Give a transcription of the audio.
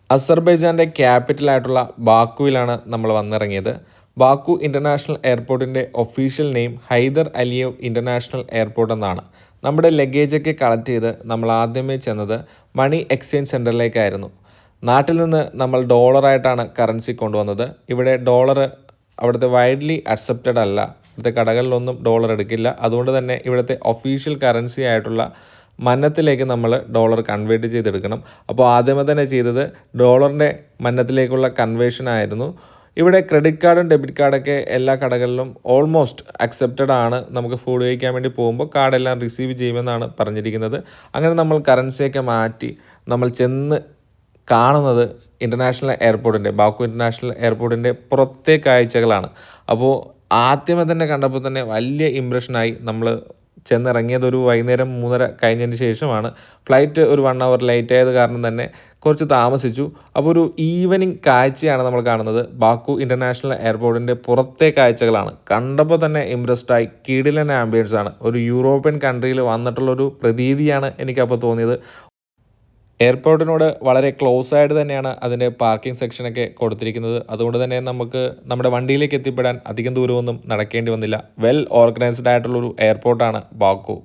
അസർബൈജാൻ്റെ ക്യാപിറ്റലായിട്ടുള്ള ബാക്കുവിലാണ് നമ്മൾ വന്നിറങ്ങിയത്. ബാക്കു ഇൻ്റർനാഷണൽ എയർപോർട്ടിൻ്റെ official name Heydar Aliyev international airport എന്നാണ്. നമ്മുടെ ലഗേജൊക്കെ കളക്ട് ചെയ്ത് നമ്മൾ ആദ്യമേ ചെന്നത് മണി എക്സ്ചേഞ്ച് സെൻറ്ററിലേക്കായിരുന്നു. നാട്ടിൽ നിന്ന് നമ്മൾ ഡോളറായിട്ടാണ് കറൻസി കൊണ്ടുവന്നത്. ഇവിടെ ഡോളർ അവിടുത്തെ വൈഡ്ലി അക്സെപ്റ്റഡ് അല്ല. ഇവിടുത്തെ കടകളിലൊന്നും ഡോളർ എടുക്കില്ല. അതുകൊണ്ട് തന്നെ ഇവിടുത്തെ ഒഫീഷ്യൽ കറൻസി ആയിട്ടുള്ള മന്നത്തിലേക്ക് നമ്മൾ ഡോളർ കൺവേർട്ട് ചെയ്തെടുക്കണം. അപ്പോൾ ആദ്യമേ തന്നെ ചെയ്തത് ഡോളറിൻ്റെ മന്നത്തിലേക്കുള്ള കൺവേർഷൻ ആയിരുന്നു. ഇവിടെ ക്രെഡിറ്റ് കാർഡും ഡെബിറ്റ് കാർഡൊക്കെ എല്ലാ കടകളിലും ഓൾമോസ്റ്റ് അക്സെപ്റ്റഡ് ആണ്. നമുക്ക് ഫുഡ് കഴിക്കാൻ വേണ്ടി പോകുമ്പോൾ കാർഡെല്ലാം റിസീവ് ചെയ്യുമെന്നാണ് പറഞ്ഞിരിക്കുന്നത്. അങ്ങനെ നമ്മൾ കറൻസിയൊക്കെ മാറ്റി നമ്മൾ ചെന്ന് കാണുന്നത് ബാക്കു ഇൻ്റർനാഷണൽ എയർപോർട്ടിൻ്റെ പുറത്തെ കാഴ്ചകളാണ്. അപ്പോൾ ആദ്യമേ തന്നെ കണ്ടപ്പോൾ തന്നെ വലിയ ഇമ്പ്രഷനായി. നമ്മൾ ചെന്നിറങ്ങിയത് ഒരു വൈകുന്നേരം 3:30 കഴിഞ്ഞതിന് ശേഷമാണ്. ഫ്ലൈറ്റ് ഒരു 1 hour ലേറ്റ് ആയത് കാരണം തന്നെ കുറച്ച് താമസിച്ചു. അപ്പോൾ ഒരു ഈവനിങ് കാഴ്ചയാണ് നമ്മൾ കാണുന്നത്. ബാക്കു ഇൻ്റർനാഷണൽ എയർപോർട്ടിൻ്റെ പുറത്തെ കാഴ്ചകളാണ്. കണ്ടപ്പോൾ തന്നെ ഇമ്പ്രസ്ഡായി. കിടിലൻ ആംബിയൻസ് ആണ്. ഒരു യൂറോപ്യൻ കൺട്രിയിൽ വന്നിട്ടുള്ളൊരു പ്രതീതിയാണ് എനിക്കപ്പോൾ തോന്നിയത്. എയർപോർട്ടിനോട് വളരെ ക്ലോസ് ആയിട്ട് തന്നെയാണ് അതിൻ്റെ പാർക്കിംഗ് സെക്ഷനൊക്കെ കൊടുത്തിരിക്കുന്നത്. അതുകൊണ്ട് തന്നെ നമുക്ക് നമ്മുടെ വണ്ടിയിലേക്ക് എത്തിപ്പെടാൻ അധികം ദൂരമൊന്നും നടക്കേണ്ടി വന്നില്ല. വെൽ ഓർഗനൈസ്ഡ് ആയിട്ടുള്ളൊരു എയർപോർട്ടാണ് ബാക്കു.